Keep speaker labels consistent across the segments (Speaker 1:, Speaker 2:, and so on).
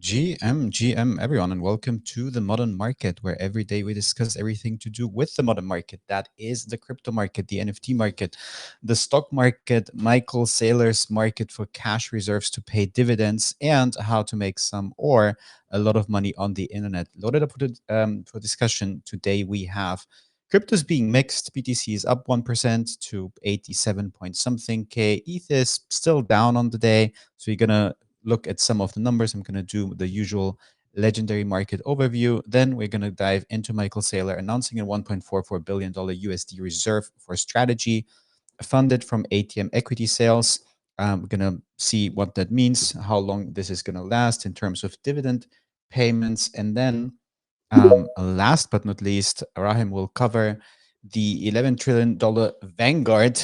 Speaker 1: GM, everyone, and welcome to the modern market, where every day we discuss everything to do with the modern market. That is the crypto market, the NFT market, the stock market, Michael Saylor's market for cash reserves to pay dividends, and how to make some or a lot of money on the internet. Loaded up for discussion today, we have cryptos being mixed. BTC is up 1% to 87 point something K. ETH is still down on the day. So you're going to look at some of the numbers. I'm going to do the usual legendary market overview. Then we're going to dive into Michael Saylor announcing a $1.44 billion USD reserve for strategy funded from ATM equity sales. We're going to see what that means, how long this is going to last in terms of dividend payments. And then last but not least, Rahim will cover the $11 trillion Vanguard,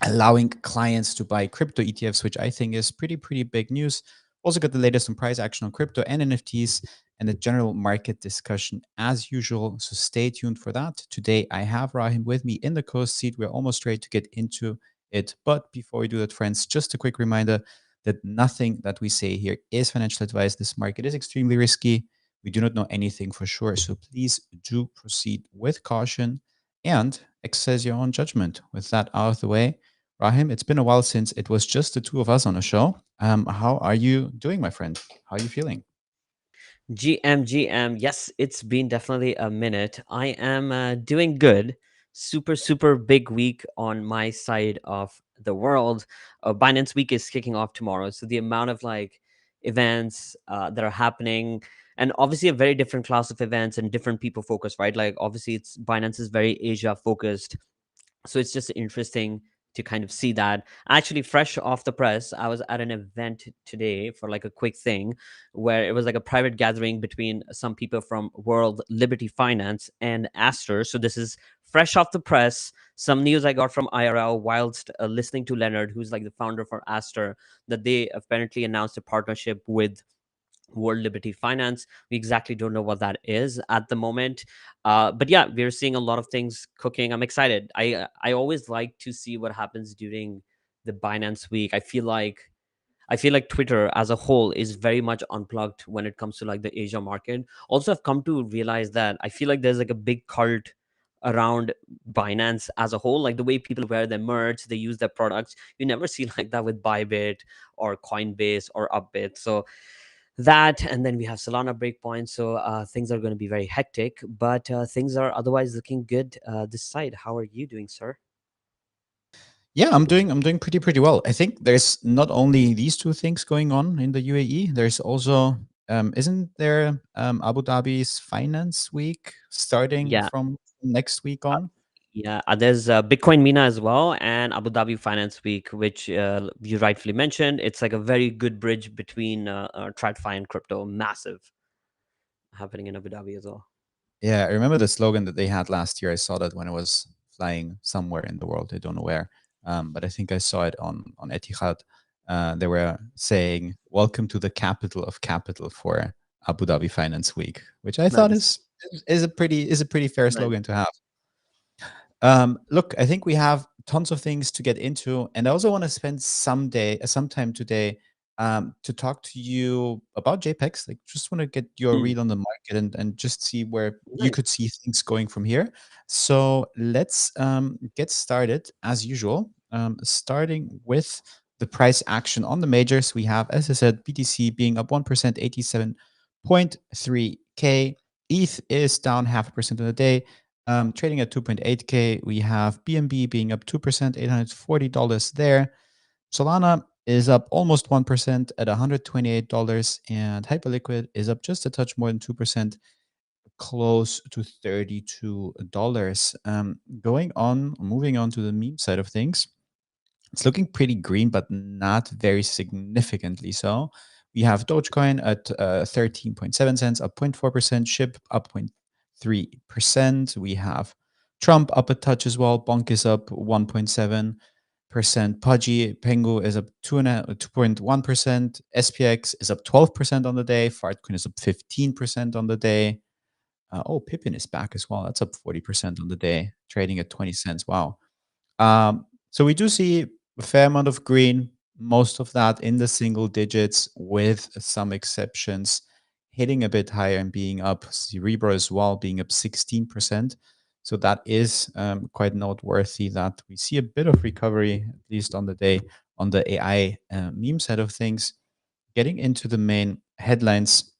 Speaker 1: allowing clients to buy crypto ETFs, which I think is pretty big news. Also got the latest on price action on crypto and NFTs and the general market discussion as usual. So stay tuned for that. Today I have Rahim with me in the co-seat. We're almost ready to get into it. But before we do that, friends, just a quick reminder that nothing that we say here is financial advice. This market is extremely risky. We do not know anything for sure. So please do proceed with caution and exercise your own judgment. With that out of the way, Rahim, it's been a while since it was just the two of us on a show. How are you doing, my friend? How are you feeling?
Speaker 2: GM, yes, it's been definitely a minute. I am doing good. Super big week on my side of the world. Binance Week is kicking off tomorrow, so the amount of events that are happening, and obviously a very different class of events and different people focused, right? Like obviously, it's Binance is very Asia focused, so it's just interesting to kind of see that. Actually, fresh off the press, I was at an event today for like a quick thing where it was like a private gathering between some people from World Liberty Finance and Aster. So this is fresh off the press, some news I got from IRL whilst listening to Leonard, who's like the founder for Aster, that they apparently announced a partnership with World Liberty Finance. We exactly don't know what that is at the moment, but yeah, we're seeing a lot of things cooking. I'm excited. I always like to see what happens during the Binance week. I feel like Twitter as a whole is very much unplugged when it comes to like the Asia market. Also, I've come to realize that I feel like there's like a big cult around Binance as a whole, like the way people wear their merch, they use their products. You never see like that with Bybit or Coinbase or Upbit. So that, and then we have Solana breakpoint. So things are going to be very hectic, but things are otherwise looking good this side. How are you doing, sir?
Speaker 1: Yeah, I'm doing pretty well. I think there's not only these two things going on in the UAE. There's also isn't there Abu Dhabi's Finance Week starting
Speaker 2: Yeah.
Speaker 1: from next week
Speaker 2: uh,
Speaker 1: on?
Speaker 2: yeah, there's Bitcoin Mina as well, and Abu Dhabi Finance Week, which you rightfully mentioned. It's like a very good bridge between TradFi and crypto. Massive happening in Abu Dhabi as well.
Speaker 1: Yeah, I remember the slogan that they had last year. I saw that when I was flying somewhere in the world. I don't know where, but I think I saw it on Etihad. They were saying, "Welcome to the capital of capital for Abu Dhabi Finance Week," which I thought
Speaker 2: Nice.
Speaker 1: is a pretty fair
Speaker 2: Nice.
Speaker 1: slogan to have. Look, I think we have tons of things to get into, and I also want to spend some time today to talk to you about JPEGs. Like, just want to get your
Speaker 2: Hmm.
Speaker 1: read on the market and just see where you
Speaker 2: Nice.
Speaker 1: could see things going from here. So let's get started as usual. Starting with the price action on the majors, we have, as I said, BTC being up 1%, 87.3K. ETH is down 0.5% on the day, trading at 2.8K. We have BNB being up 2%, $840 there. Solana is up almost 1% at $128, and Hyperliquid is up just a touch more than 2%, close to $32. Moving on to the meme side of things, it's looking pretty green, but not very significantly so. We have Dogecoin at 13.7 cents, up 0.4%, SHIB up 0.3%. We have Trump up a touch as well. Bonk is up 1.7%. Pudgy Pengu is up 2.1%. SPX is up 12% on the day. Fartcoin is up 15% on the day. Pippin is back as well. That's up 40% on the day, trading at 20 cents. Wow. So we do see a fair amount of green, most of that in the single digits, with some exceptions hitting a bit higher and being up. Cerebro as well being up 16%. So that is quite noteworthy that we see a bit of recovery, at least on the day, on the AI meme side of things. Getting into the main headlines,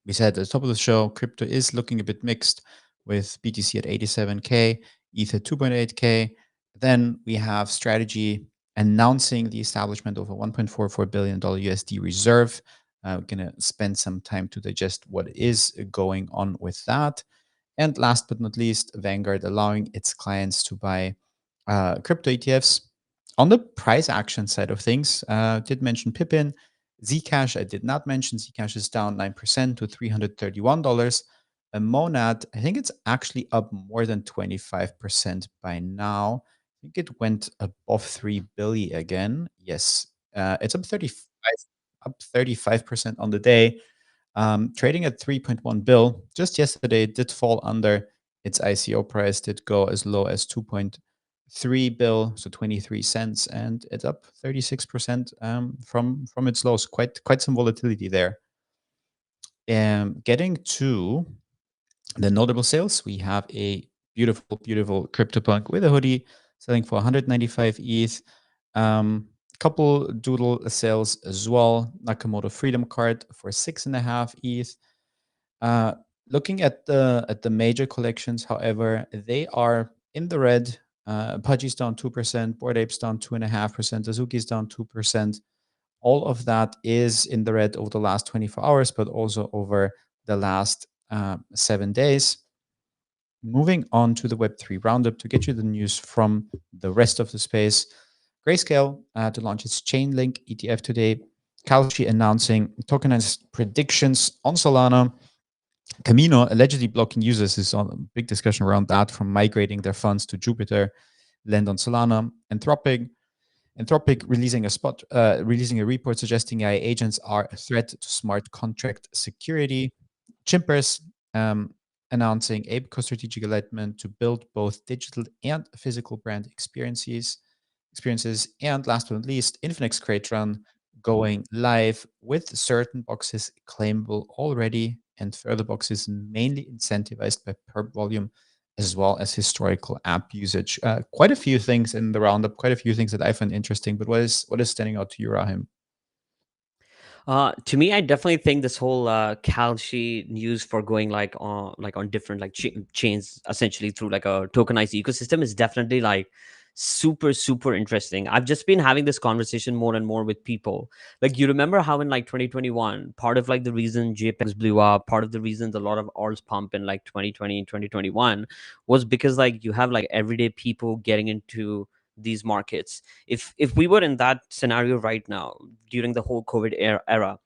Speaker 1: we said at the top of the show, crypto is looking a bit mixed with BTC at 87K, ETH at 2.8K. Then we have Strategy announcing the establishment of a $1.44 billion USD reserve. We're going to spend some time to digest what is going on with that. And last but not least, Vanguard allowing its clients to buy crypto ETFs. On the price action side of things, did mention Pippin. Zcash, I did not mention. Zcash is down 9% to $331. A Monad, I think it's actually up more than 25% by now. I think it went above 3 billion again. Yes, it's up 35% on the day. Trading at 3.1 bill. Just yesterday, it did fall under its ICO price, did go as low as 2.3 bill, so 23 cents, and it's up 36% from its lows. Quite some volatility there. Getting to the notable sales, we have a beautiful CryptoPunk with a hoodie selling for 195 ETH. Couple doodle sales as well. Nakamoto Freedom Card for 6.5 ETH. Looking at the major collections, however, they are in the red. Pudgy's down 2%, Bored Ape's down 2.5%, Azuki's down 2%. All of that is in the red over the last 24 hours, but also over the last 7 days. Moving on to the Web3 Roundup to get you the news from the rest of the space. Grayscale to launch its Chainlink ETF today. Kalshi announcing tokenized predictions on Solana. Camino allegedly blocking users is on a big discussion around that, from migrating their funds to Jupiter, land on Solana. Anthropic releasing a report suggesting AI agents are a threat to smart contract security. Chimpers announcing APECO strategic alignment to build both digital and physical brand experiences. And last but not least, Infinex Craterun going live with certain boxes claimable already, and further boxes mainly incentivized by perp volume as well as historical app usage. Quite a few things in the roundup, quite a few things that I find interesting. But what is standing out to you, Rahim?
Speaker 2: To me, I definitely think this whole Kalshi news for going like on different like chains essentially through like a tokenized ecosystem is definitely like super interesting. I've just been having this conversation more and more with people. Like, you remember how in like 2021, part of like the reason JPEGs blew up, part of the reasons a lot of alts pump in like 2020 and 2021 was because like you have like everyday people getting into these markets. If we were in that scenario right now during the whole COVID era,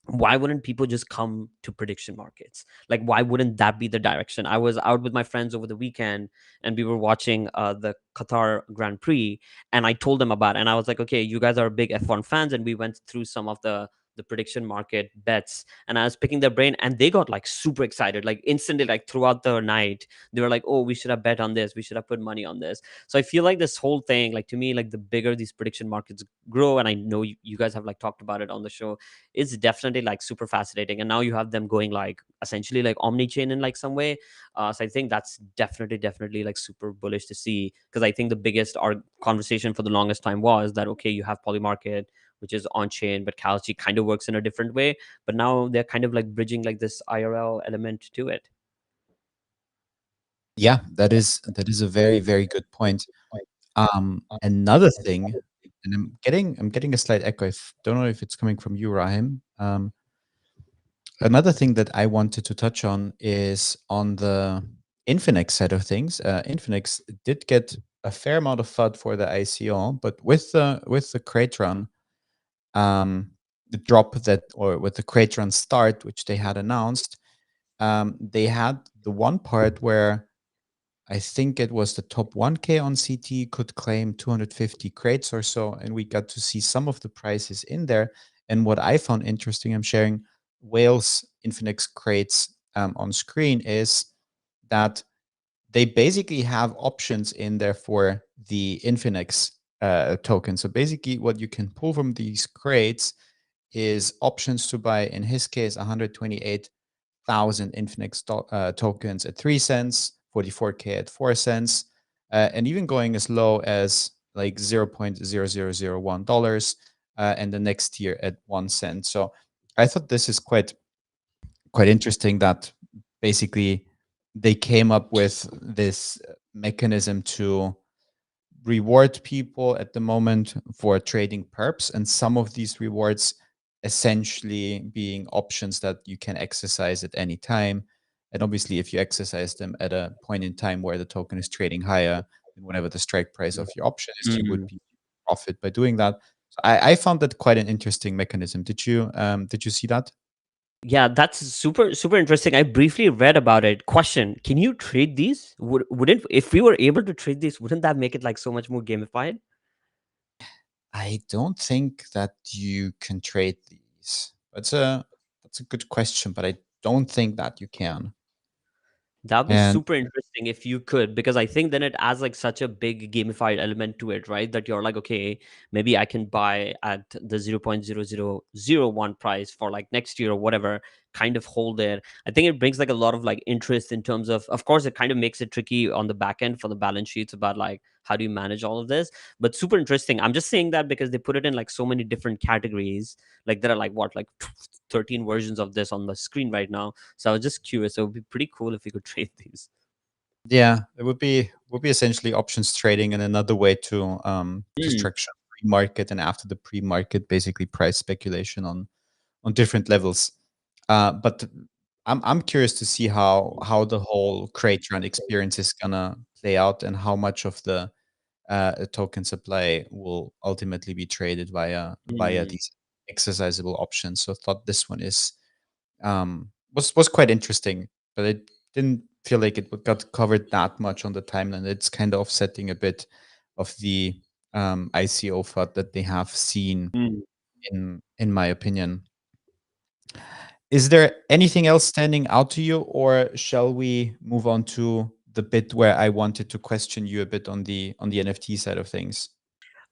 Speaker 2: why wouldn't people just come to prediction markets? Like, why wouldn't that be the direction? I was out with my friends over the weekend and we were watching the Qatar Grand Prix, and I told them about it, and I was like, okay, you guys are big F1 fans, and we went through some of the prediction market bets, and I was picking their brain, and they got like super excited, like instantly, like throughout the night they were like, oh, we should have bet on this, we should have put money on this. So I feel like this whole thing, like, to me, like the bigger these prediction markets grow, and I know you guys have like talked about it on the show, it's definitely like super fascinating. And now you have them going like essentially like omni-chain in like some way. So I think that's definitely like super bullish to see, because I think the biggest our conversation for the longest time was that, okay, you have Polymarket, which is on chain, but Kalshi kind of works in a different way. But now they're kind of like bridging like this IRL element to it.
Speaker 1: Yeah, that is a very good point. Another thing, and I'm getting a slight echo. I don't know if it's coming from you, Rahim. Another thing that I wanted to touch on is on the Infinex side of things. Infinex did get a fair amount of FUD for the ICO, but with the Craterun, the drop that, or with the Craterun start, which they had announced, they had the one part where I think it was the top 1K on CT could claim 250 crates or so, and we got to see some of the prices in there. And what I found interesting, I'm sharing Whales Infinix crates on screen, is that they basically have options in there for the Infinix token. So basically, what you can pull from these crates is options to buy, in his case, 128,000 Infinex tokens at 3 cents, 44K at 4 cents, and even going as low as like $0.0001, and the next tier at 1 cent. So I thought this is quite interesting that basically they came up with this mechanism to reward people at the moment for trading perps, and some of these rewards essentially being options that you can exercise at any time. And obviously, if you exercise them at a point in time where the token is trading higher than whatever the strike price of your option is, you would
Speaker 2: Mm.
Speaker 1: be profit by doing that. So I found that quite an interesting mechanism. Did you see that?
Speaker 2: Yeah, that's super interesting. I briefly read about it. Question: can you trade these? Wouldn't, if we were able to trade these, wouldn't that make it like so much more gamified?
Speaker 1: I don't think that you can trade these. That's a good question, but I don't think that you can.
Speaker 2: That'd be
Speaker 1: And
Speaker 2: super interesting if you could, because I think then it adds like such a big gamified element to it, right? That you're like, okay, maybe I can buy at the 0.0001 price for like next year or whatever, kind of hold it. I think it brings like a lot of like interest in terms of course, it kind of makes it tricky on the back end for the balance sheets about like how do you manage all of this, but super interesting. I'm just saying that because they put it in like so many different categories. Like there are like what, like 13 versions of this on the screen right now, so I was just curious. It would be pretty cool if we could trade these.
Speaker 1: yeah, it would be essentially options trading and another way to
Speaker 2: Mm,
Speaker 1: structure pre-market and after the pre-market, basically price speculation on different levels. But I'm curious to see how the whole crate run experience is gonna play out and how much of the token supply will ultimately be traded via
Speaker 2: mm,
Speaker 1: these exercisable options. So I thought this one was quite interesting, but it didn't feel like it got covered that much on the timeline. It's kind of offsetting a bit of the ICO FUD that they have seen
Speaker 2: mm.
Speaker 1: in my opinion. Is there anything else standing out to you, or shall we move on to the bit where I wanted to question you a bit on the NFT side of things?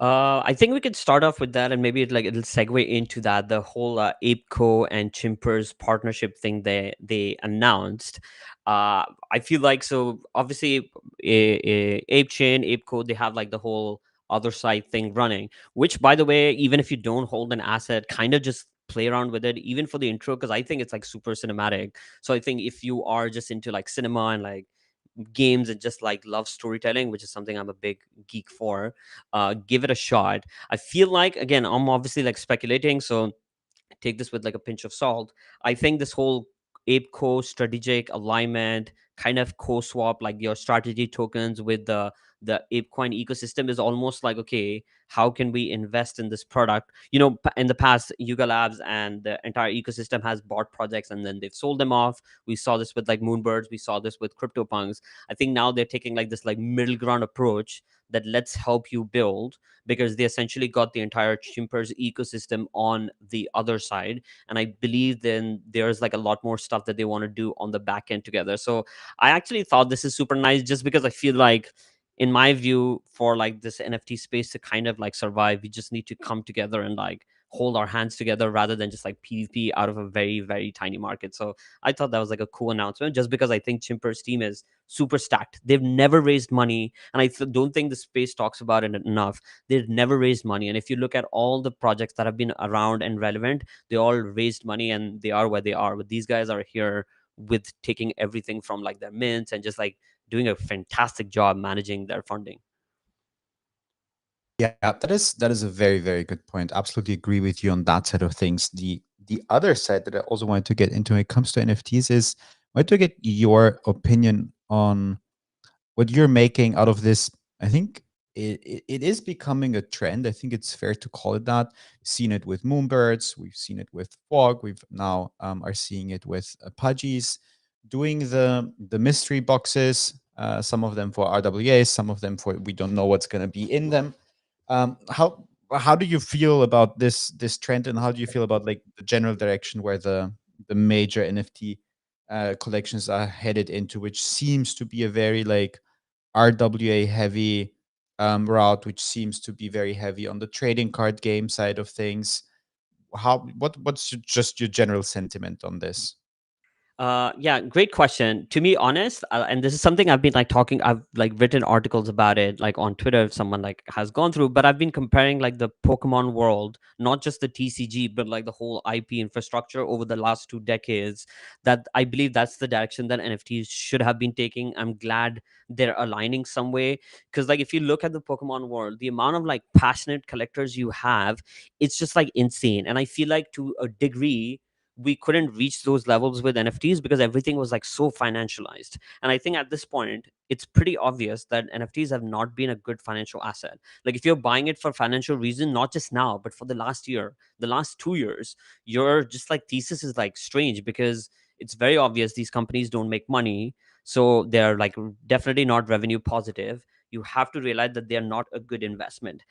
Speaker 2: I think we could start off with that, and maybe it'll segue into that, the whole ApeCo and Chimpers partnership thing they announced. I feel like, so obviously Ape Chain, ApeCo, they have like the whole other side thing running. Which, by the way, even if you don't hold an asset, kind of just play around with it, even for the intro, because I think it's like super cinematic. So I think if you are just into like cinema and like games and just like love storytelling, which is something I'm a big geek for, give it a shot. I feel like, again, I'm obviously like speculating, so take this with like a pinch of salt. I think this whole ApeCo strategic alignment, kind of co-swap like your strategy tokens with the ApeCoin ecosystem, is almost like, okay, how can we invest in this product? In the past, Yuga Labs and the entire ecosystem has bought projects and then they've sold them off. We saw this with like Moonbirds, we saw this with CryptoPunks. I think now they're taking like this like middle ground approach, that let's help you build, because they essentially got the entire Chimpers ecosystem on the other side. And I believe then there's like a lot more stuff that they want to do on the back end together. So I actually thought this is super nice, just because I feel like, in my view, for like this NFT space to kind of like survive, we just need to come together and like hold our hands together rather than just like PvP out of a very, very tiny market. So I thought that was like a cool announcement, just because I think Chimper's team is super stacked. They've never raised money, and don't think the space talks about it enough. They've never raised money, and if you look at all the projects that have been around and relevant, they all raised money and they are where they are. But these guys are here with taking everything from like their mints and just like doing a fantastic job managing their funding.
Speaker 1: Yeah, that is a very, very good point. Absolutely agree with you on that side of things. The other side that I also wanted to get into when it comes to NFTs is I wanted to get your opinion on what you're making out of this. I think it is becoming a trend. I think it's fair to call it that. We've seen it with Moonbirds. We've seen it with Fog. We've now are seeing it with Pudgies doing the mystery boxes. Some of them for RWAs, some of them for we don't know what's going to be in them. How do you feel about this trend, and how do you feel about like the general direction where the major NFT collections are headed into, which seems to be a very like RWA heavy route, which seems to be very heavy on the trading card game side of things. What's just your general sentiment on this?
Speaker 2: Yeah, great question. To be honest, and this is something I've been like talking. I've like written articles about it, like on Twitter. If someone like has gone through, but I've been comparing like the Pokemon world, not just the TCG, but like the whole IP infrastructure over the last 2 decades. That I believe that's the direction that NFTs should have been taking. I'm glad they're aligning some way, because like if you look at the Pokemon world, the amount of like passionate collectors you have, it's just like insane. And I feel like to a degree we couldn't reach those levels with NFTs because everything was like so financialized. And I think at this point, it's pretty obvious that NFTs have not been a good financial asset. Like if you're buying it for financial reason, not just now, but for the last year, the last 2 years, your just like thesis is like strange because it's very obvious these companies don't make money. So they're like definitely not revenue positive. You have to realize that they're not a good investment.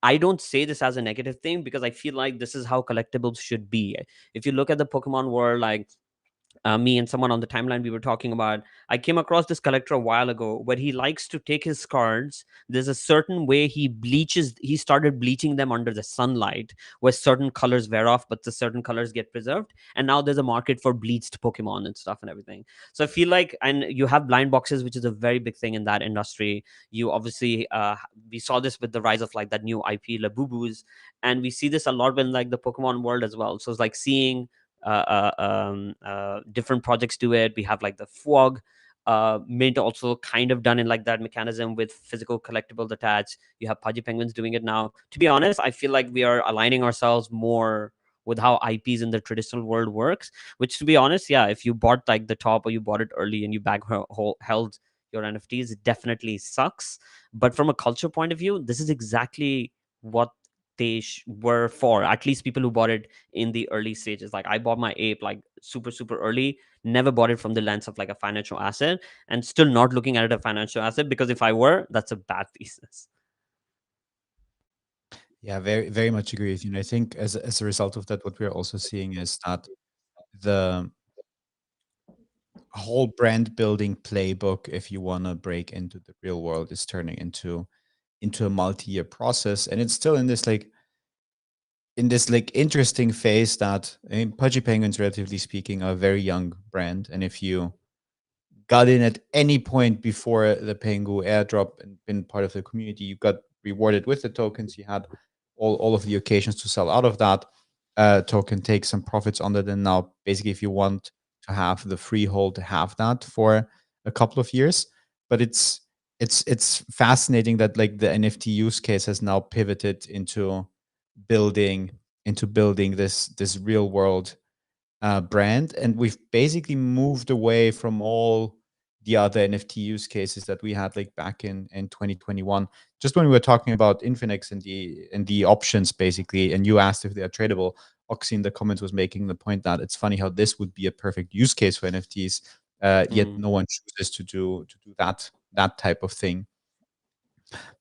Speaker 2: I don't say this as a negative thing because I feel like this is how collectibles should be. If you look at the Pokemon world, like me and someone on the timeline we were talking about, I came across this collector a while ago where he likes to take his cards. There's a certain way he started bleaching them under the sunlight where certain colors wear off, but the certain colors get preserved. And now there's a market for bleached Pokemon and stuff and everything. So I feel like, and you have blind boxes, which is a very big thing in that industry. You obviously, we saw this with the rise of like that new IP, Labubus, and we see this a lot in like the Pokemon world as well. So it's like seeing different projects do it. We have like the FOG Mint also kind of done in like that mechanism with physical collectibles attached. You have Pudgy Penguins doing it now. To be honest, I feel like we are aligning ourselves more with how IPs in the traditional world works. Which, to be honest, yeah, if you bought like the top or you bought it early and you held your NFTs, it definitely sucks. But from a culture point of view, this is exactly what were for, at least people who bought it in the early stages. Like I bought my ape like super super early, never bought it from the lens of like a financial asset, and still not looking at it a financial asset, because if I were, that's a bad thesis.
Speaker 1: Yeah, very much agree with you. And I think as a result of that, what we're also seeing is that the whole brand building playbook, if you want to break into the real world, is turning into a multi-year process, and it's still in this interesting phase that, I mean, Pudgy Penguins, relatively speaking, are a very young brand, and if you got in at any point before the Pengu airdrop and been part of the community, you got rewarded with the tokens. You had all of the occasions to sell out of that token, take some profits on it, and now basically, if you want to have the freehold, have that for a couple of years. But it's fascinating that like the NFT use case has now pivoted building building this real world brand, and we've basically moved away from all the other NFT use cases that we had like back in 2021. Just when we were talking about Infinex and the options basically, and you asked if they are tradable. Oxy in the comments was making the point that it's funny how this would be a perfect use case for NFTs, yet
Speaker 2: Mm.
Speaker 1: no one chooses to do that type of thing.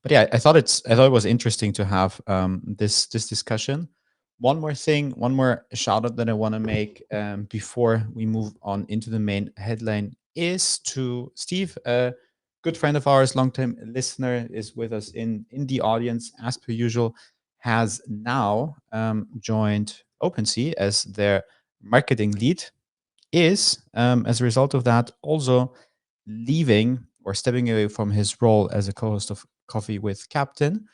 Speaker 1: But yeah, I thought it was interesting to have this discussion. One more thing, one more shout out that I want to make before we move on into the main headline is to Steve, a good friend of ours, longtime listener, is with us in the audience as per usual, has now joined OpenSea as their marketing lead, is, as a result of that, also leaving or stepping away from his role as a co-host of Coffee with Captain,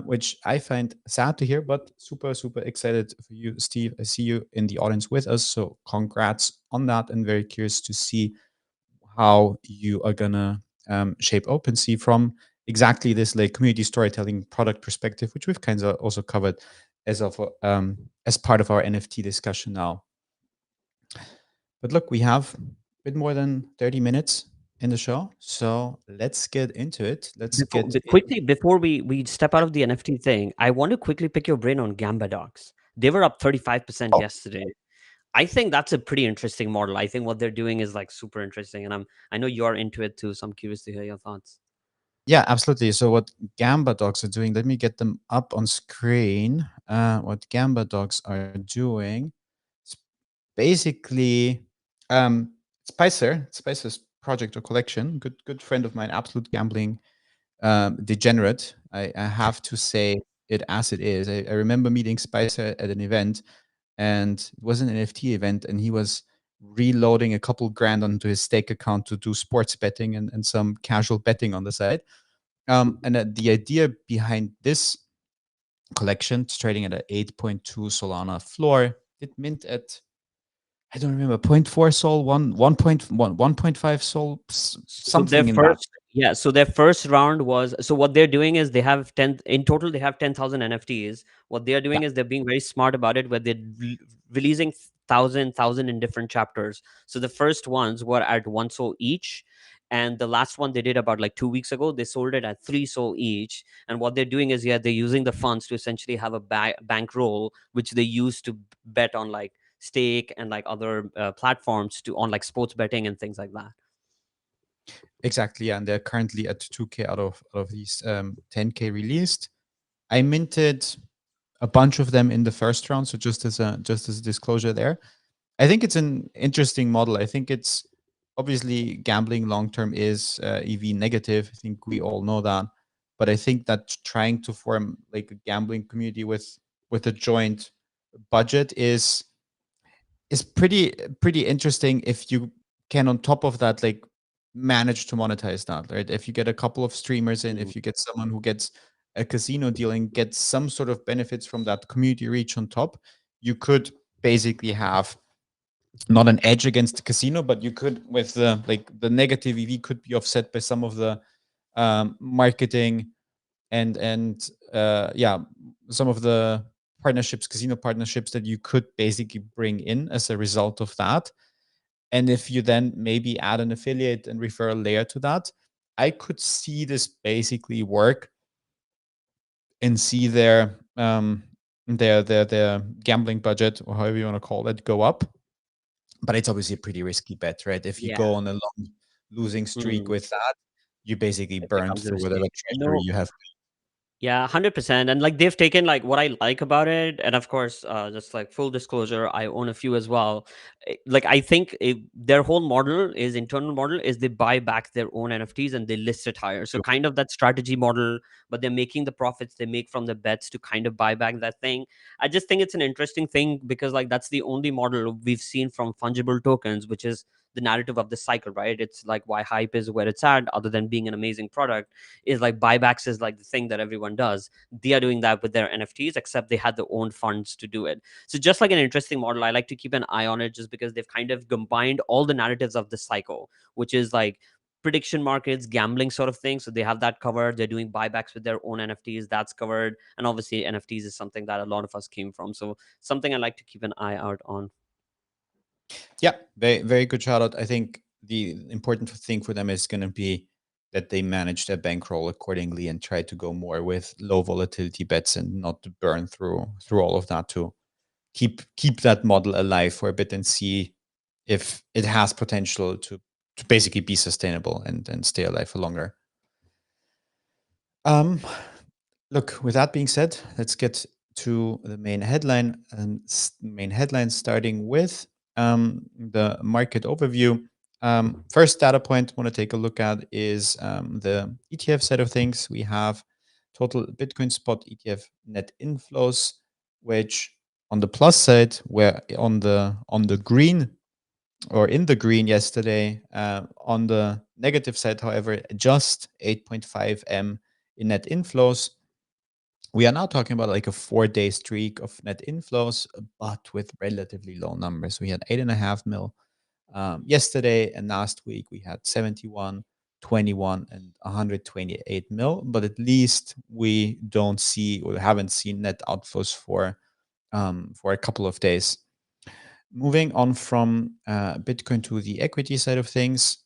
Speaker 1: which I find sad to hear, but super, super excited for you, Steve. I see you in the audience with us, so congrats on that, and very curious to see how you are gonna shape OpenSea from exactly this like community storytelling product perspective, which we've kind of also covered as part of our NFT discussion now. But look, we have a bit more than 30 minutes in the show, so let's get into it. Let's get in.
Speaker 2: Quickly before we step out of the NFT thing, I want to quickly pick your brain on Gamba Docs. They were up 35%
Speaker 1: Oh,
Speaker 2: yesterday. I think that's a pretty interesting model. I think what they're doing is like super interesting, and I know you're into it too, so I'm curious to hear your thoughts.
Speaker 1: yeah, absolutely. So what Gamba Dogs are doing, let me get them up on screen. What Gamba Dogs are doing is basically Spicer's project or collection. Good friend of mine, absolute gambling degenerate. I have to say it as it is. I remember meeting Spicer at an event, and it was an NFT event, and he was reloading a couple grand onto his stake account to do sports betting and some casual betting on the side. And the idea behind this collection, it's trading at an 8.2 Solana floor. It mint at, I don't remember, zero point 0.4 Sol, 1.1, 1.5 Sol,
Speaker 2: So their
Speaker 1: something in that.
Speaker 2: first, yeah, so their first round was, so what they're doing is they have 10 in total, they have 10,000 NFTs. What they are
Speaker 1: Yeah,
Speaker 2: doing is they're being very smart about it, where they're releasing thousand in different chapters. So the first ones were at 1 SOL each, and the last one they did about like 2 weeks ago, they sold it at 3 SOL each. And what they're doing is, yeah, they're using the funds to essentially have a bankroll, which they use to bet on like stake and like other platforms to on like sports betting and things like that.
Speaker 1: exactly. Yeah, and they're currently at 2K out of these 10K released. I minted a bunch of them in the first round, so just as a disclosure there. I think it's an interesting model. I think it's obviously gambling long term is EV negative. I think we all know that, but I think that trying to form like a gambling community with a joint budget is pretty interesting if you can on top of that like manage to monetize that, right? If you get a couple of streamers in,
Speaker 2: Mm.
Speaker 1: if you get someone who gets a casino deal and gets some sort of benefits from that community reach on top, you could basically have not an edge against the casino, but you could with the like the negative EV could be offset by some of the marketing and yeah, some of the partnerships, casino partnerships that you could basically bring in as a result of that. And if you then maybe add an affiliate and referral layer to that, I could see this basically work and see their gambling budget, or however you want to call it, go up. But it's obviously a pretty risky bet, right? If you
Speaker 2: Yeah.
Speaker 1: go on a long losing streak
Speaker 2: Mm.
Speaker 1: with that, you basically
Speaker 2: It
Speaker 1: burn
Speaker 2: becomes
Speaker 1: through whatever
Speaker 2: risky.
Speaker 1: treasury
Speaker 2: No,
Speaker 1: you have.
Speaker 2: yeah, 100%. And like they've taken like what I like about it, and of course, just like full disclosure, I own a few as well. Like I think their whole model is internal model is they buy back their own NFTs and they list it higher. So kind of that strategy model, but they're making the profits they make from the bets to kind of buy back that thing. I just think it's an interesting thing because like that's the only model we've seen from fungible tokens, which is the narrative of the cycle, right? It's like why hype is where it's at, other than being an amazing product, is like buybacks is like the thing that everyone does. They are doing that with their NFTs, except they had their own funds to do it. So just like an interesting model, I like to keep an eye on it just because they've kind of combined all the narratives of the cycle, which is like prediction markets, gambling sort of thing. So they have that covered. They're doing buybacks with their own NFTs. That's covered. And obviously NFTs is something that a lot of us came from. So something I like to keep an eye out on.
Speaker 1: Yeah, very good shout out. I think the important thing for them is going to be that they manage their bankroll accordingly and try to go more with low volatility bets and not to burn through all of that to keep that model alive for a bit and see if it has potential to basically be sustainable and stay alive for longer. Um, Look, with that being said, let's get to the main headline. And main headline starting with the market overview. First data point I want to take a look at is the ETF side of things. We have total Bitcoin spot ETF net inflows, which on the plus side, were on the green or in the green yesterday. On the negative side, however, just 8.5 M in net inflows. We are now talking about like a 4-day streak of net inflows, but with relatively low numbers. We had 8.5 mil yesterday, and last week we had 71, 21, and 128 mil. But at least we don't see or haven't seen net outflows for a couple of days. Moving on from Bitcoin to the equity side of things,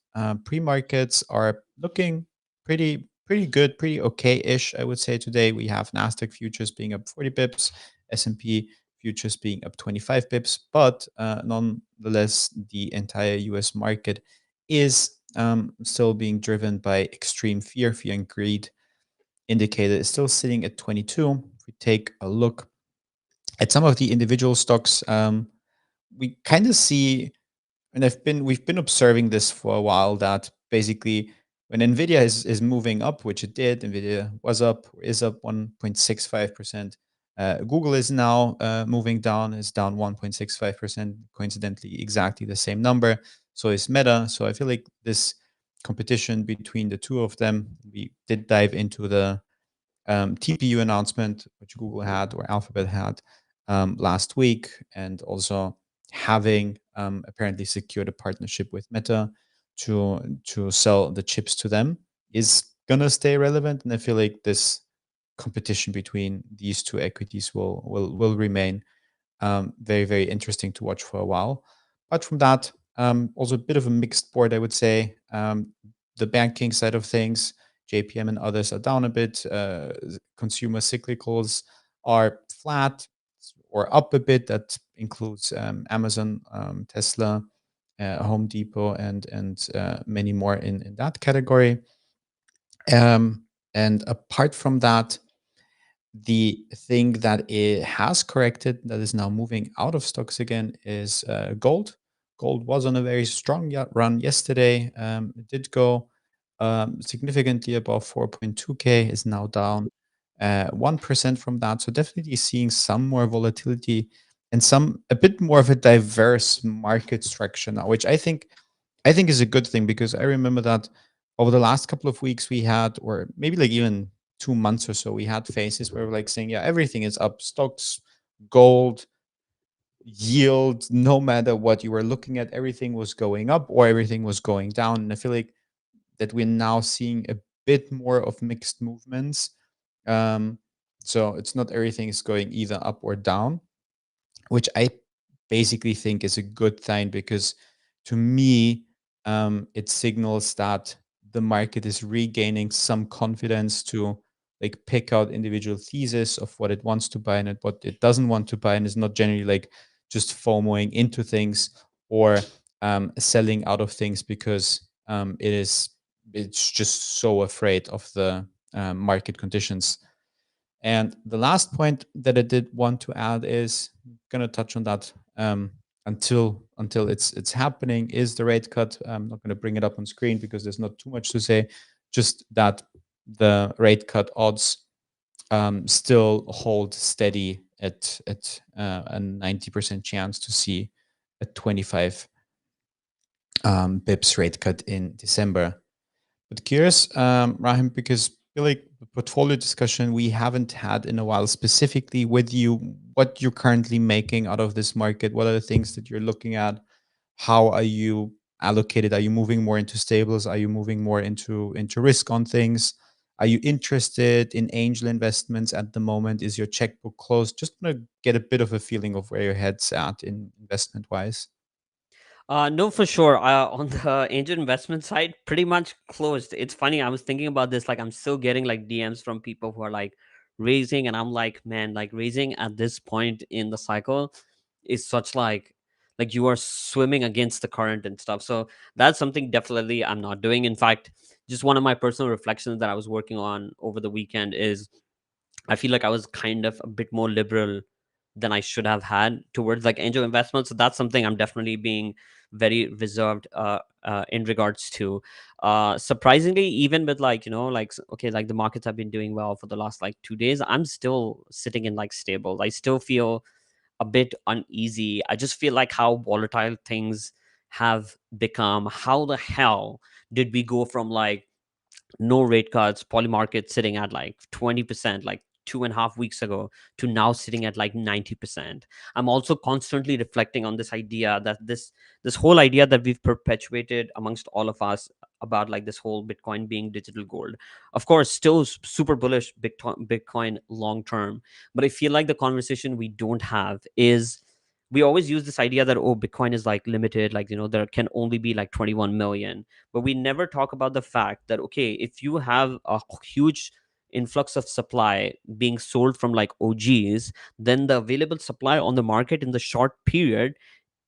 Speaker 1: pre-markets are looking pretty good, pretty okay-ish. I would say today we have Nasdaq futures being up 40 bips, S&P futures being up 25 bips, but nonetheless, the entire U.S. market is still being driven by extreme fear and greed. Indicator is still sitting at 22. If we take a look at some of the individual stocks, we kind of see, and we've been observing this for a while, that basically when Nvidia is moving up, which it did, Nvidia was up, is up 1.65%. Google is now moving down, is down 1.65%, coincidentally, exactly the same number. So is Meta. So I feel like this competition between the two of them, we did dive into the TPU announcement, which Google had or Alphabet had last week, and also having apparently secured a partnership with Meta to sell the chips to them is gonna stay relevant. And I feel like this competition between these two equities will remain very, very interesting to watch for a while. But from that, also a bit of a mixed board, I would say. The banking side of things, JPM and others are down a bit. Consumer cyclicals are flat or up a bit. That includes Amazon, Tesla, Home Depot, and many more in that category. And apart from that, the thing that it has corrected, that is now moving out of stocks again, is gold. Gold was on a very strong run yesterday. It did go significantly above 4.2K, is now down 1% from that. So definitely seeing some more volatility and some a bit more of a diverse market structure now, which I think is a good thing, because I remember that over the last couple of weeks we had, or maybe like even 2 months or so, we had phases where we're like saying, yeah, everything is up, stocks, gold, yield, no matter what you were looking at, everything was going up or everything was going down. And I feel like that we're now seeing a bit more of mixed movements. Um, so it's not everything is going either up or down, which I basically think is a good sign, because to me, it signals that the market is regaining some confidence to like pick out individual thesis of what it wants to buy and what it doesn't want to buy, and is not generally like just FOMOing into things or selling out of things because it's just so afraid of the market conditions. And the last point that I did want to add is going to touch on that until it's happening, is the rate cut. I'm not going to bring it up on screen because there's not too much to say. Just that the rate cut odds still hold steady at a 90% chance to see a 25 bips rate cut in December. But curious, Rahim, because I feel like the portfolio discussion we haven't had in a while, specifically with you, what you're currently making out of this market, what are the things that you're looking at? How are you allocated? Are you moving more into stables? Are you moving more into risk on things? Are you interested in angel investments at the moment? Is your checkbook closed? Just want to get a bit of a feeling of where your head's at in investment wise.
Speaker 2: No, for sure. On the angel investment side, pretty much closed. It's funny. I was thinking about this. Like, I'm still getting like DMs from people who are like raising, and I'm like, man, like raising at this point in the cycle is such like you are swimming against the current and stuff. So that's something definitely I'm not doing. In fact, just one of my personal reflections that I was working on over the weekend is I feel like I was kind of a bit more liberal than I should have had towards like angel investments. So that's something I'm definitely being very reserved in regards to. Surprisingly, even with like like okay, like the markets have been doing well for the last like 2 days, I'm still sitting in like stable. I still feel a bit uneasy. I just feel like how volatile things have become. How the hell did we go from like no rate cuts, poly market sitting at like 20%, like 2.5 weeks ago, to now sitting at like 90%. I'm also constantly reflecting on this idea that this whole idea that we've perpetuated amongst all of us about like this whole Bitcoin being digital gold. Of course, still super bullish Bitcoin long term, but I feel like the conversation we don't have is we always use this idea that, oh, Bitcoin is like limited, like there can only be like 21 million, but we never talk about the fact that, okay, if you have a huge influx of supply being sold from like OGs, then the available supply on the market in the short period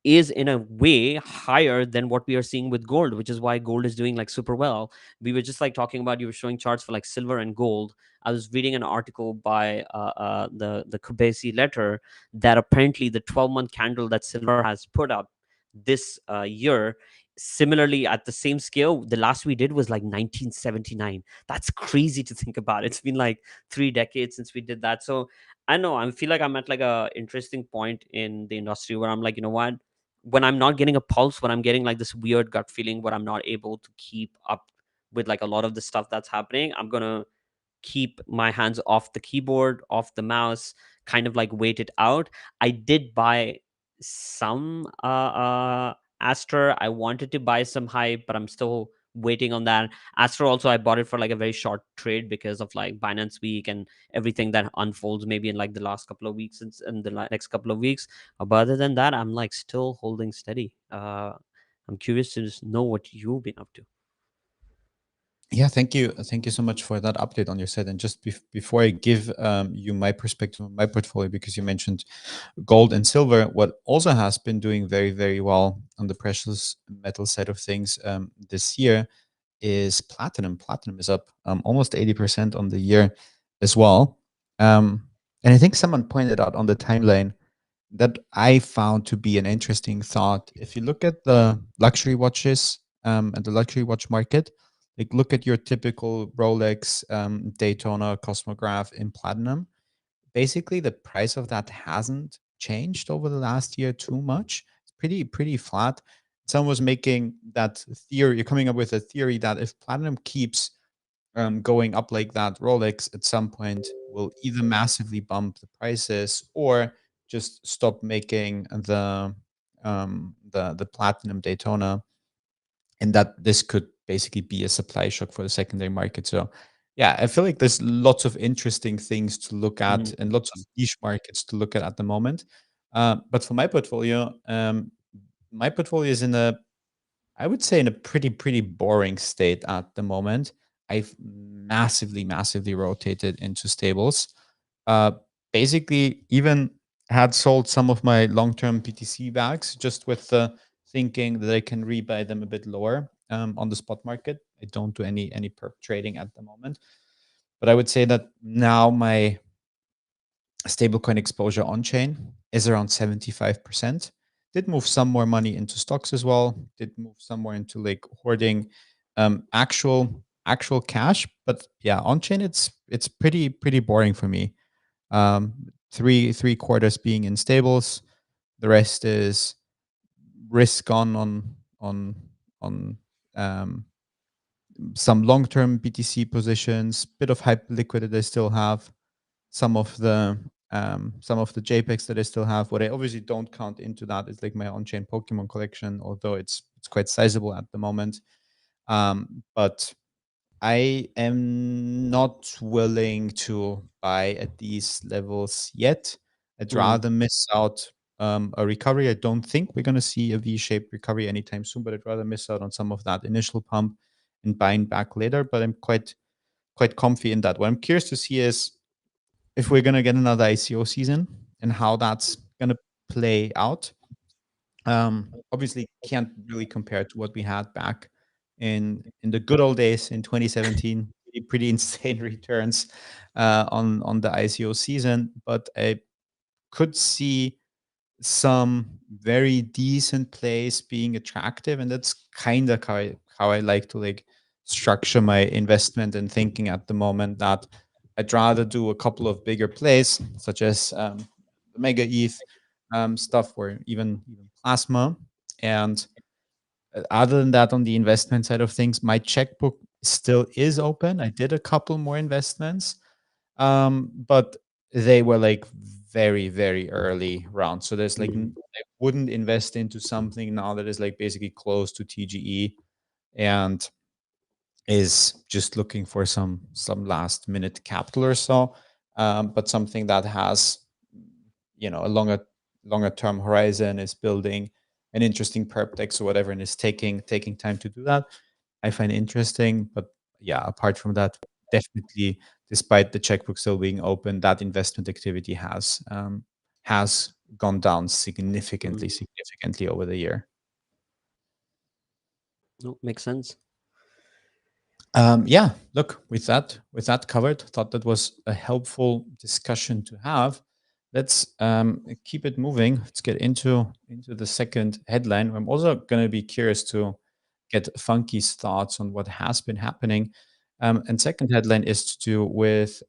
Speaker 2: is in a way higher than what we are seeing with gold, which is why gold is doing like super well. We were just like talking about, you were showing charts for like silver and gold. I was reading an article by the Kubesi letter that apparently the 12-month candle that silver has put up this year similarly at the same scale, the last we did was like 1979. That's crazy to think about. It's been like 3 decades since we did that. So I know, I feel like I'm at like a interesting point in the industry where I'm like, you know what, when I'm not getting a pulse, when I'm getting like this weird gut feeling where I'm not able to keep up with like a lot of the stuff that's happening, I'm gonna keep my hands off the keyboard, off the mouse, kind of like wait it out. I did buy some Astra. I wanted to buy some hype, but I'm still waiting on that. Astra also, I bought it for like a very short trade because of like Binance Week and everything that unfolds maybe in like the last couple of weeks and the next couple of weeks. But other than that, I'm like still holding steady. I'm curious to just know what you've been up to.
Speaker 1: Yeah, thank you. Thank you so much for that update on your side. And just before I give you my perspective on my portfolio, because you mentioned gold and silver, what also has been doing very, very well on the precious metal side of things this year is platinum. Platinum is up almost 80% on the year as well. And I think someone pointed out on the timeline that I found to be an interesting thought. If you look at the luxury watches and the luxury watch market, like look at your typical Rolex, Daytona, Cosmograph in platinum. Basically, the price of that hasn't changed over the last year too much. It's pretty flat. Someone was making that theory, you're coming up with a theory that if platinum keeps going up like that, Rolex at some point will either massively bump the prices or just stop making the platinum Daytona, and that this could basically be a supply shock for the secondary market. So, yeah, I feel like there's lots of interesting things to look at
Speaker 2: Mm,
Speaker 1: and lots of niche markets to look at the moment. But for my portfolio is in a, I would say, in a pretty boring state at the moment. I've massively rotated into stables. Uh, Basically, even had sold some of my long-term PTC bags just with the thinking that I can rebuy them a bit lower on the spot market. I don't do any perp trading at the moment, but I would say that now my stablecoin exposure on chain is around 75%. Did move some more money into stocks as well. Did move some more into like hoarding actual cash. But yeah, on chain it's pretty boring for me. Um, three quarters being in stables. The rest is risk on on um, some long term BTC positions. Bit of hype liquid that I still have, some of the JPEGs that I still have. What I obviously don't count into that is like my on-chain Pokemon collection, although it's quite sizable at the moment. But I am not willing to buy at these levels yet. I'd
Speaker 2: mm,
Speaker 1: rather miss out a recovery. I don't think we're going to see a V-shaped recovery anytime soon, but I'd rather miss out on some of that initial pump and buying back later. But I'm quite comfy in that. What I'm curious to see is if we're gonna get another ICO season and how that's gonna play out. Obviously, can't really compare to what we had back in the good old days in 2017. Pretty insane returns on the ICO season, but I could see some very decent plays being attractive, and that's kind of how I like to like structure my investment and thinking at the moment. That I'd rather do a couple of bigger plays such as the mega ETH stuff or even plasma. And other than that, on the investment side of things, my checkbook still is open. I did a couple more investments, but they were like very early rounds. So there's like
Speaker 2: mm,
Speaker 1: I wouldn't invest into something now that is like basically close to TGE and is just looking for some last minute capital or so, but something that has a longer term horizon, is building an interesting perp deck or whatever, and is taking time to do that. I find interesting, but yeah, apart from that, definitely, despite the checkbook still being open, that investment activity has gone down
Speaker 2: mm.
Speaker 1: significantly over the year.
Speaker 2: No, makes sense.
Speaker 1: Yeah, look, with that covered, thought that was a helpful discussion to have. Let's keep it moving. Let's get into the second headline. I'm also going to be curious to get Funky's thoughts on what has been happening. And second headline is to do with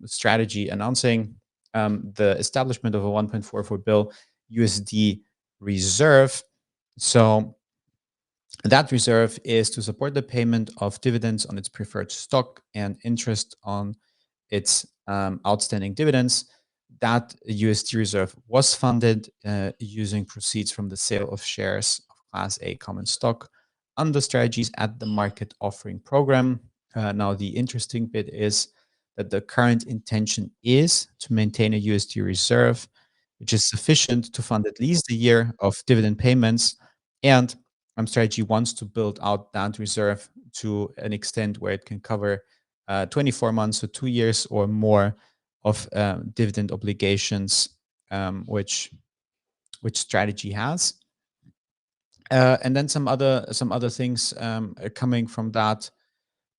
Speaker 1: strategy announcing the establishment of a 1.44 bill USD reserve. So that reserve is to support the payment of dividends on its preferred stock and interest on its outstanding dividends. That USD reserve was funded using proceeds from the sale of shares of Class A common stock under strategies at the market offering program. Now, the interesting bit is that the current intention is to maintain a USD reserve, which is sufficient to fund at least a year of dividend payments. And strategy wants to build out that reserve to an extent where it can cover 24 months or 2 years or more of dividend obligations, which strategy has. And then some other things coming from that.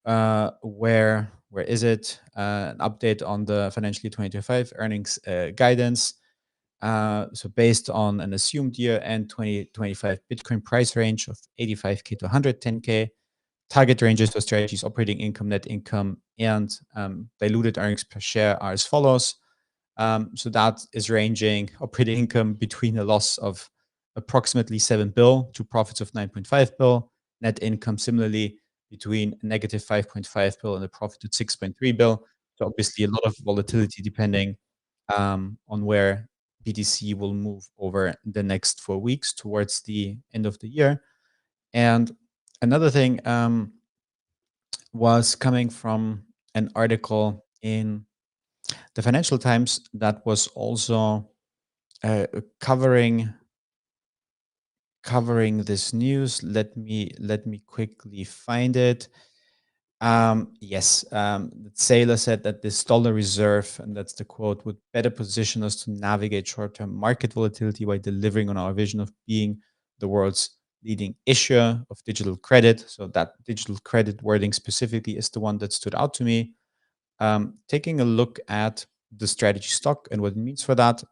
Speaker 1: Where is it? An update on the financial year 2025 earnings guidance. So based on an assumed year-end 2025 Bitcoin price range of 85K to 110K, target ranges for strategies operating income, net income, and diluted earnings per share are as follows. So that is ranging operating income between a loss of approximately 7 bill to profits of 9.5 bill. Net income similarly between a negative 5.5 bill and a profit of 6.3 bill. So obviously a lot of volatility depending on where BTC will move over the next 4 weeks towards the end of the year. And another thing was coming from an article in the Financial Times that was also uh, covering covering this news. Let me quickly find it. Yes, Saylor said that this dollar reserve, and that's the quote, would better position us to navigate short-term market volatility while delivering on our vision of being the world's leading issuer of digital credit. So that digital credit wording specifically is the one that stood out to me. Taking a look at the strategy stock and what it means for that.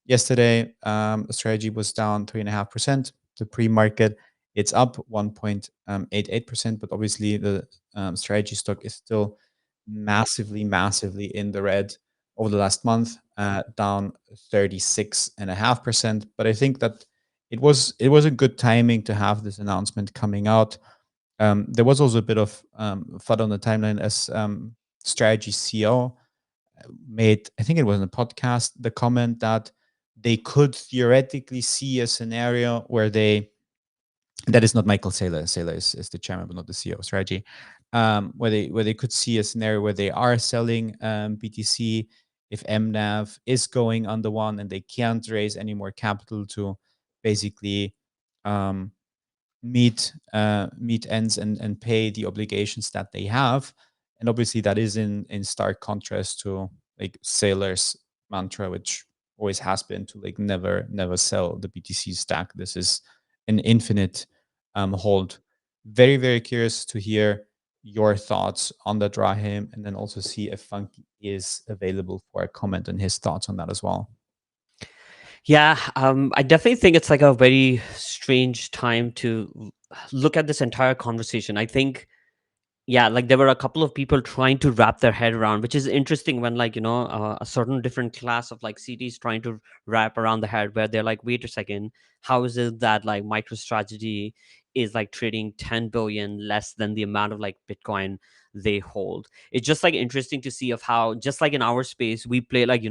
Speaker 1: Yesterday, strategy was down 3.5%. The pre-market, it's up 1.88%, but obviously the strategy stock is still massively, massively in the red over the last month, down 36.5%. But I think that it was a good timing to have this announcement coming out. There was also a bit of FUD on the timeline as strategy CEO made, I think it was in a podcast, the comment that they could theoretically see a scenario where that is not Michael Saylor. Saylor is the chairman, but not the CEO of strategy. Where they could see a scenario where they are selling BTC if MNAV is going under one and they can't raise any more capital to basically um, meet ends and pay the obligations that they have. And obviously that is in stark contrast to like Sailor's mantra, which always has been to like never sell the BTC stack. This is an infinite hold. Very curious to hear your thoughts on that, Rahim, and then also see if Funky is available for a comment on his thoughts on that as well.
Speaker 2: Yeah, I definitely think it's like a very strange time to look at this entire conversation. I think, yeah, like there were a couple of people trying to wrap their head around, which is interesting when, like, a certain different class of like CDs trying to wrap around the head, where they're like, wait a second, how is it that like MicroStrategy is like trading 10 billion less than the amount of like Bitcoin they hold? It's just like interesting to see of how, just like in our space, we play like,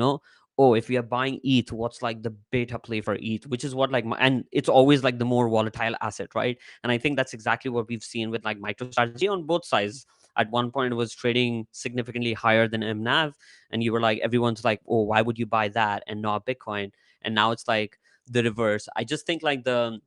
Speaker 2: oh, if we are buying ETH, what's like the beta play for ETH, which is what like, and it's always like the more volatile asset, right? And I think that's exactly what we've seen with like MicroStrategy on both sides. At one point, it was trading significantly higher than MNAV, and you were like, everyone's like, oh, why would you buy that and not Bitcoin? And now it's like the reverse. I just think like the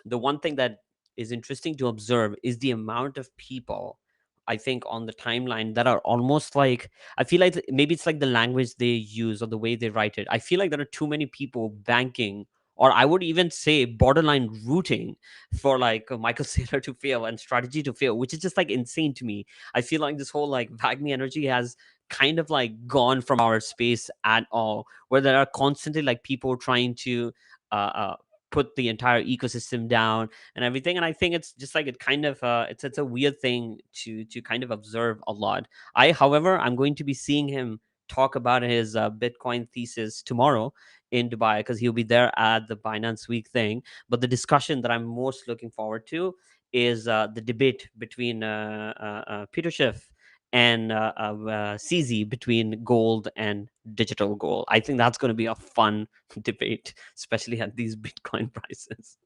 Speaker 2: one thing that is interesting to observe is the amount of people, I think, on the timeline that are almost like, I feel like maybe it's like the language they use or the way they write it. I feel like there are too many people banking, or I would even say borderline rooting for like Michael Saylor to fail and strategy to fail, which is just like insane to me. I feel like this whole like Vagmi energy has kind of like gone from our space at all, where there are constantly like people trying to uh, uh put the entire ecosystem down and everything. And I think it's just like it kind of it's a weird thing to kind of observe a lot. However, I'm going to be seeing him talk about his Bitcoin thesis tomorrow in Dubai, because he'll be there at the Binance Week thing. But the discussion that I'm most looking forward to is the debate between Peter Schiff and CZ, between gold and digital gold. I think that's going to be a fun debate, especially at these Bitcoin prices.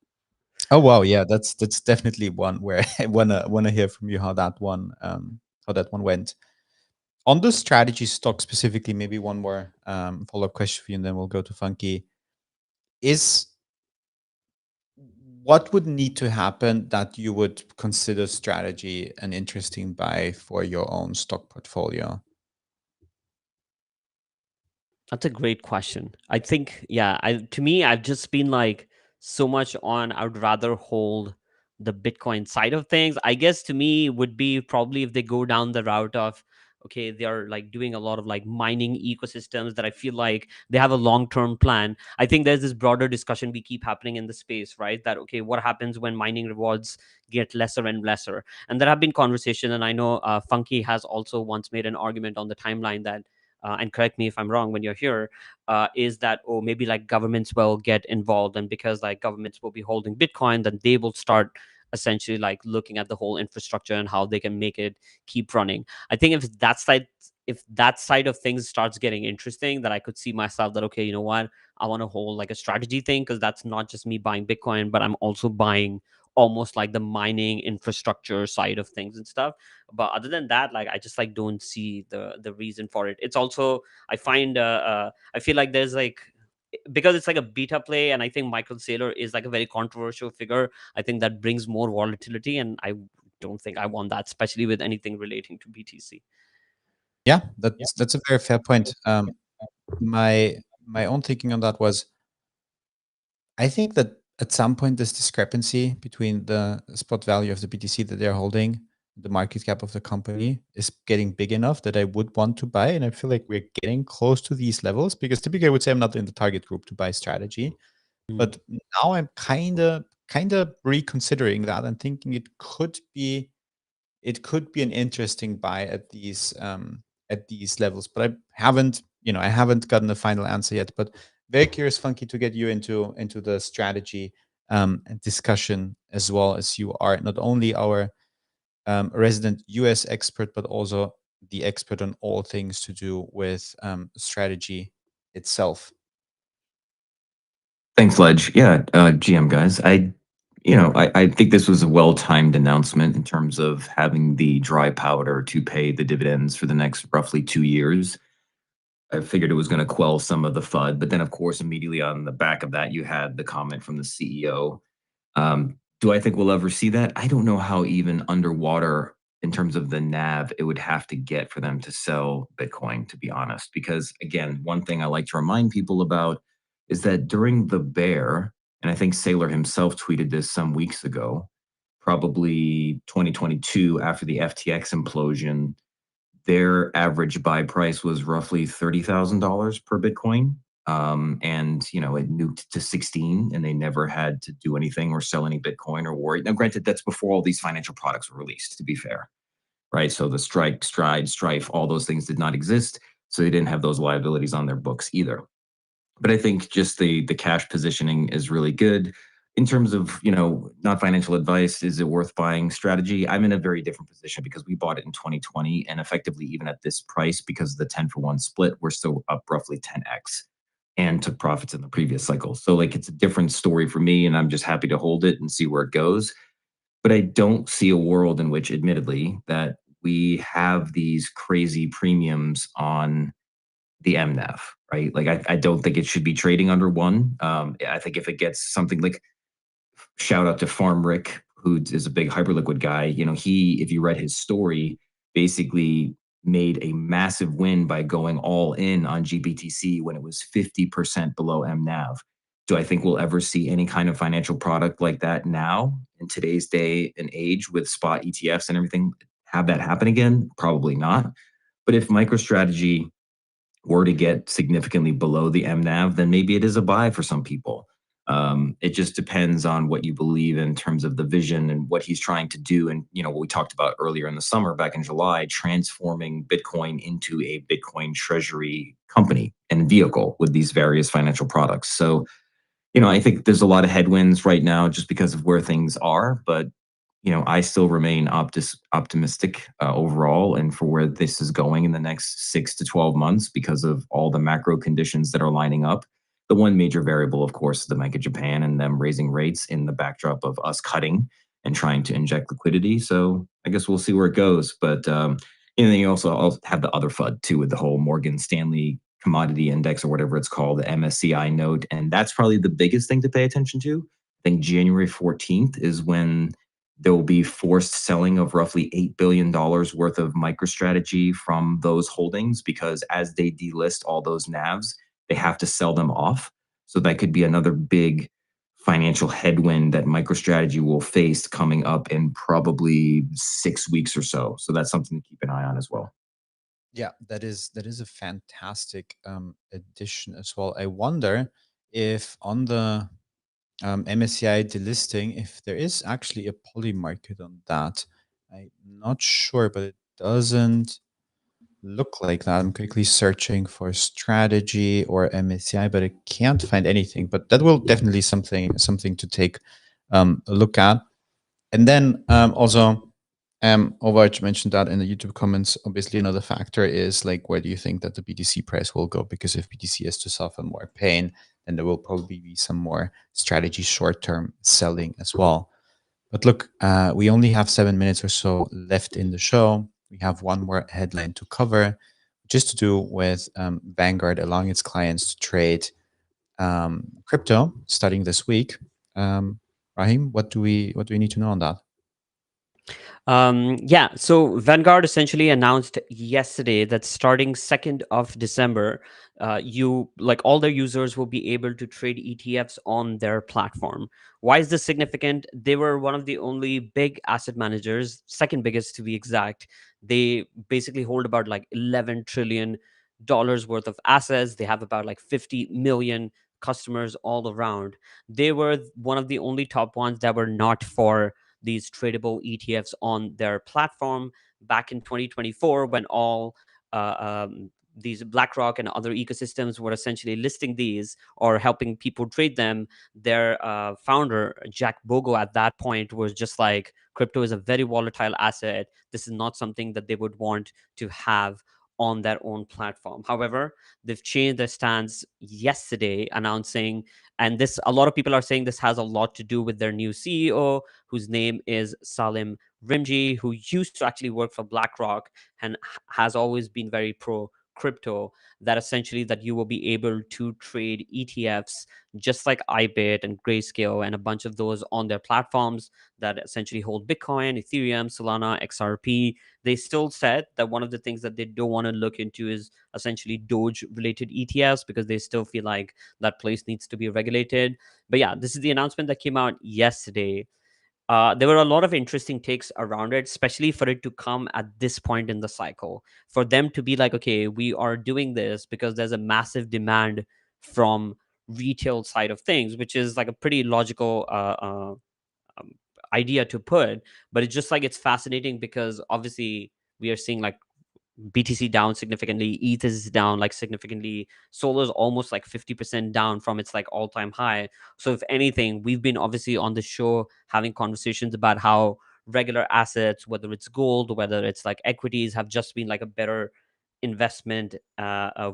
Speaker 1: Oh wow, yeah, that's definitely one where I wanna hear from you how that one went. On the strategy stock specifically, maybe one more follow-up question for you, and then we'll go to Funky. Is What would need to happen that you would consider strategy an interesting buy for your own stock portfolio?
Speaker 2: That's a great question. I think, yeah, to me, I've just been like so much on, I would rather hold the Bitcoin side of things. I guess to me would be probably if they go down the route of, okay, they are like doing a lot of like mining ecosystems, that I feel like they have a long-term plan. I think there's this broader discussion we keep happening in the space, right? That, okay, what happens when mining rewards get lesser and lesser? And there have been conversations, and I know Funky has also once made an argument on the timeline that, and correct me if I'm wrong when you're here, is that, oh, maybe like governments will get involved, and because like governments will be holding Bitcoin, then they will start essentially like looking at the whole infrastructure and how they can make it keep running. I think if that side of things starts getting interesting, that I could see myself that, okay, you know what, I want to hold like a strategy thing, because that's not just me buying Bitcoin, but I'm also buying almost like the mining infrastructure side of things and stuff. But other than that, like I just like don't see the reason for it. It's also, I find I feel like there's like, because it's like a beta play, and I think Michael Saylor is like a very controversial figure. I think that brings more volatility, and I don't think I want that, especially with anything relating to BTC.
Speaker 1: Yeah, that's a very fair point. My my own thinking on that was, I think that at some point this discrepancy between the spot value of the BTC that they're holding, the market cap of the company, is getting big enough that I would want to buy. And I feel like we're getting close to these levels, because typically I would say I'm not in the target group to buy strategy.
Speaker 2: Mm.
Speaker 1: But now I'm kind of reconsidering that and thinking it could be an interesting buy at these levels. But I haven't gotten a final answer yet. But very curious, Funky, to get you into the strategy discussion, as well, as you are not only our resident US expert, but also the expert on all things to do with strategy itself.
Speaker 3: Thanks, Ledge. Yeah, GM guys. I think this was a well-timed announcement in terms of having the dry powder to pay the dividends for the next roughly 2 years. I figured it was going to quell some of the FUD, but then, of course, immediately on the back of that, you had the comment from the CEO. Do I think we'll ever see that? I don't know how even underwater in terms of the NAV it would have to get for them to sell Bitcoin, to be honest. Because again, one thing I like to remind people about is that during the bear, and I think Saylor himself tweeted this some weeks ago, probably 2022 after the FTX implosion, their average buy price was roughly $30,000 per Bitcoin. And it nuked to 16, and they never had to do anything or sell any Bitcoin or worry. Now, granted, that's before all these financial products were released, to be fair, right? So the Strike, Stride, Strife, all those things did not exist. So they didn't have those liabilities on their books either. But I think just the cash positioning is really good. In terms of, not financial advice, is it worth buying strategy? I'm in a very different position because we bought it in 2020, and effectively even at this price, because of the 10-for-1 split, we're still up roughly 10x and took profits in the previous cycle. So like it's a different story for me, and I'm just happy to hold it and see where it goes. But I don't see a world in which, admittedly, that we have these crazy premiums on the MNAV, right? Like I don't think it should be trading under one. I think if it gets something like, shout out to Farm Rick, who is a big hyperliquid guy. He, if you read his story, basically made a massive win by going all in on GBTC when it was 50% below MNAV. Do I think we'll ever see any kind of financial product like that now in today's day and age with spot ETFs and everything? Have that happen again? Probably not. But if MicroStrategy were to get significantly below the MNAV, then maybe it is a buy for some people. It just depends on what you believe in terms of the vision and what he's trying to do. And what we talked about earlier in the summer, back in July, transforming Bitcoin into a Bitcoin treasury company and vehicle with these various financial products. So, I think there's a lot of headwinds right now just because of where things are, but I still remain optimistic overall and for where this is going in the next 6 to 12 months because of all the macro conditions that are lining up. The one major variable, of course, is the Bank of Japan and them raising rates in the backdrop of us cutting and trying to inject liquidity. So I guess we'll see where it goes. But and then you also have the other FUD too with the whole Morgan Stanley commodity index or whatever it's called, the MSCI note. And that's probably the biggest thing to pay attention to. I think January 14th is when there will be forced selling of roughly $8 billion worth of MicroStrategy from those holdings because as they delist all those NAVs, they have to sell them off. So that could be another big financial headwind that MicroStrategy will face coming up in probably 6 weeks or so. So that's something to keep an eye on as well.
Speaker 1: Yeah, that is a fantastic addition as well. I wonder if on the MSCI delisting, if there is actually a poly market on that. I'm not sure, but it doesn't look like that. I'm quickly searching for strategy or MSCI, but I can't find anything. But that will definitely something to take a look at. And then also, Overwatch mentioned that in the YouTube comments. Obviously, another factor is like, where do you think that the BTC price will go? Because if BTC is to suffer more pain, then there will probably be some more strategy short-term selling as well. But look, we only have 7 minutes or so left in the show. We have one more headline to cover, just to do with Vanguard allowing its clients to trade crypto starting this week. Rahim, what do we need to know on that?
Speaker 2: Yeah, so Vanguard essentially announced yesterday that starting 2nd of December, you like all their users will be able to trade ETFs on their platform. Why is this significant? They were one of the only big asset managers, second biggest to be exact. They basically hold about like $11 trillion worth of assets. They have about like 50 million customers all around. They were one of the only top ones that were not for these tradable ETFs on their platform back in 2024 when all these BlackRock and other ecosystems were essentially listing these or helping people trade them. Their founder, Jack Bogle, at that point was just like, crypto is a very volatile asset. This is not something that they would want to have on their own platform. However, they've changed their stance yesterday, announcing, and this, a lot of people are saying this has a lot to do with their new CEO, whose name is Salim Rimji, who used to actually work for BlackRock and has always been very pro crypto, that essentially that you will be able to trade ETFs just like iBit and Grayscale and a bunch of those on their platforms that essentially hold Bitcoin, Ethereum, Solana, XRP. They still said that one of the things that they don't want to look into is essentially Doge related ETFs because they still feel like that place needs to be regulated. But yeah, this is the announcement that came out yesterday. There were a lot of interesting takes around it, especially for it to come at this point in the cycle. For them to be like, okay, we are doing this because there's a massive demand from retail side of things, which is like a pretty logical um, idea to put. But it's just like it's fascinating because obviously we are seeing like BTC down significantly, ETH is down like significantly, Solar is almost like 50% down from its like all-time high. So if anything, we've been obviously on the show having conversations about how regular assets, whether it's gold, whether it's like equities, have just been like a better investment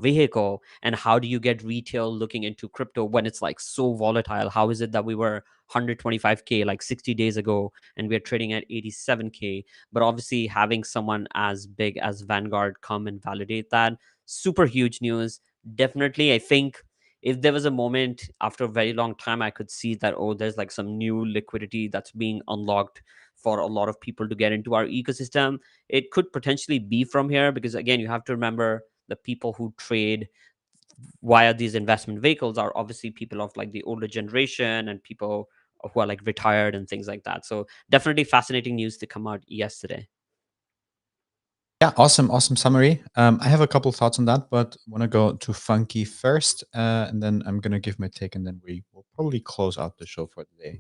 Speaker 2: vehicle. And how do you get retail looking into crypto when it's like so volatile? How is it that we were 125k like 60 days ago and we're trading at 87k? But obviously having someone as big as Vanguard come and validate that, super huge news. Definitely, I think if there was a moment after a very long time, I could see that, oh, there's like some new liquidity that's being unlocked for a lot of people to get into our ecosystem. It could potentially be from here because again, you have to remember the people who trade via these investment vehicles are obviously people of like the older generation and people who are like retired and things like that. So definitely fascinating news to come out yesterday.
Speaker 1: Yeah, awesome summary. I have a couple thoughts on that, but want to go to Funky first, and then I'm gonna give my take, and then we will probably close out the show for the day.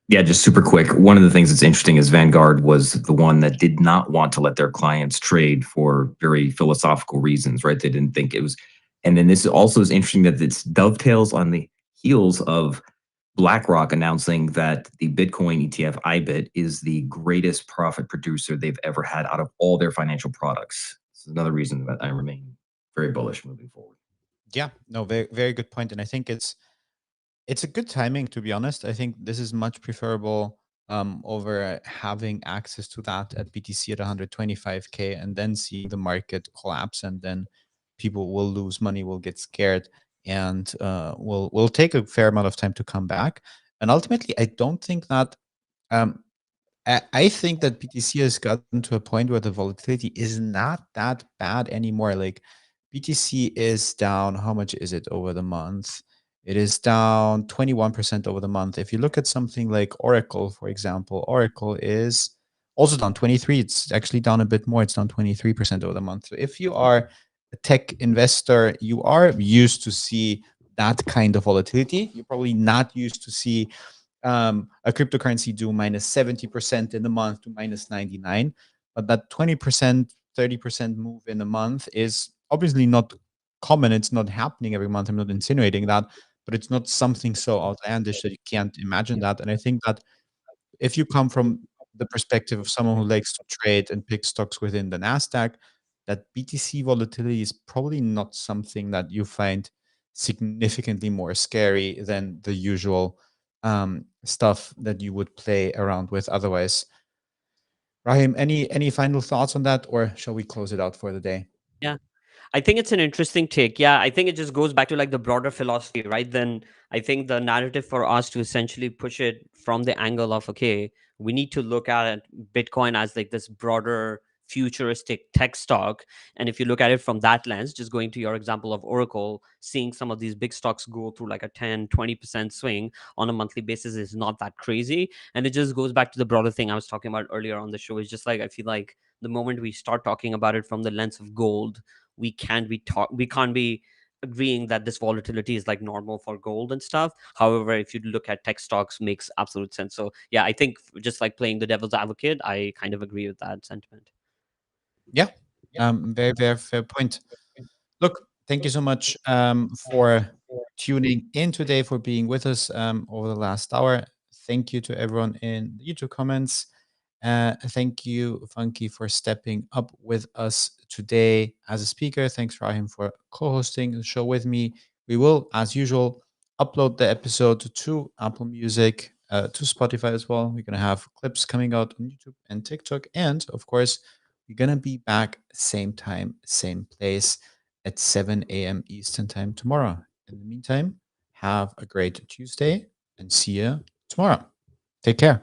Speaker 3: Yeah, just super quick. One of the things that's interesting is Vanguard was the one that did not want to let their clients trade for very philosophical reasons, right? They didn't think it was. And then this also is interesting that this dovetails on the heels of BlackRock announcing that the Bitcoin ETF IBIT is the greatest profit producer they've ever had out of all their financial products. This is another reason that I remain very bullish moving forward.
Speaker 1: Yeah, no, very very good point, and I think it's a good timing, to be honest. I think this is much preferable over having access to that at BTC at 125K and then seeing the market collapse, and then people will lose money, will get scared, and will take a fair amount of time to come back. And ultimately, I don't think that um, I think that BTC has gotten to a point where the volatility is not that bad anymore. Like BTC is down, how much is it over the month? It is down 21% over the month. If you look at something like Oracle, for example, Oracle is also down 23. It's actually down a bit more. It's down 23% over the month. So if you are a tech investor, you are used to see that kind of volatility. You're probably not used to see a cryptocurrency do minus 70% in a month to minus 99. But that 20%, 30% move in a month is obviously not common. It's not happening every month. I'm not insinuating that, but it's not something so outlandish that you can't imagine that. And I think that if you come from the perspective of someone who likes to trade and pick stocks within the Nasdaq, that BTC volatility is probably not something that you find significantly more scary than the usual stuff that you would play around with otherwise. Rahim, any final thoughts on that, or shall we close it out for the day?
Speaker 2: Yeah. I think it's an interesting take. Yeah, I think it just goes back to like the broader philosophy, right? Then I think the narrative for us to essentially push it from the angle of, okay, we need to look at Bitcoin as like this broader futuristic tech stock. And if you look at it from that lens, just going to your example of Oracle, seeing some of these big stocks go through like a 10-20% swing on a monthly basis is not that crazy. And it just goes back to the broader thing I was talking about earlier on the show. It's just like, I feel like the moment we start talking about it from the lens of gold, we can't be agreeing that this volatility is like normal for gold and stuff. However, if you look at tech stocks, makes absolute sense. So yeah, I think just like playing the devil's advocate, I kind of agree with that sentiment.
Speaker 1: Yeah, very very fair point. Look, thank you so much for tuning in today, for being with us over the last hour. Thank you to everyone in the YouTube comments. Thank you, Funky, for stepping up with us today as a speaker. Thanks, Rahim, for co hosting the show with me. We will, as usual, upload the episode to Apple Music, to Spotify as well. We're going to have clips coming out on YouTube and TikTok. And of course, we're going to be back same time, same place at 7 a.m. Eastern Time tomorrow. In the meantime, have a great Tuesday and see you tomorrow. Take care.